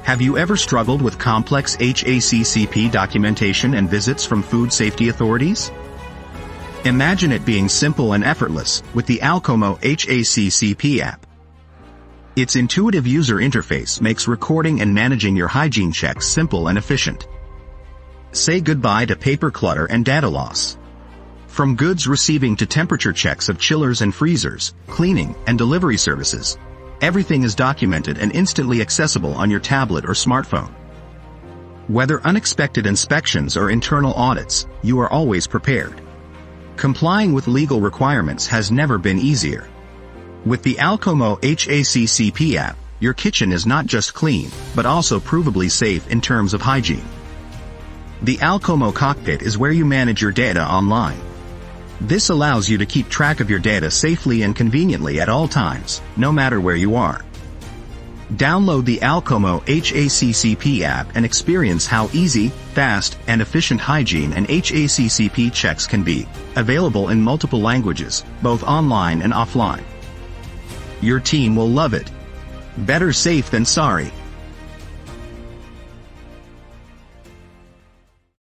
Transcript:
Have you ever struggled with complex HACCP documentation and visits from food safety authorities? Imagine it being simple and effortless with the Alcomo HACCP app. Its intuitive user interface makes recording and managing your hygiene checks simple and efficient. Say goodbye to paper clutter and data loss. From goods receiving to temperature checks of chillers and freezers, cleaning and delivery services, everything is documented and instantly accessible on your tablet or smartphone. Whether unexpected inspections or internal audits, you are always prepared. Complying with legal requirements has never been easier. With the Alcomo HACCP app, your kitchen is not just clean, but also provably safe in terms of hygiene. The Alcomo cockpit is where you manage your data online. This allows you to keep track of your data safely and conveniently at all times, no matter where you are. Download the Alcomo HACCP app and experience how easy, fast, and efficient hygiene and HACCP checks can be, available in multiple languages, both online and offline. Your team will love it. Better safe than sorry.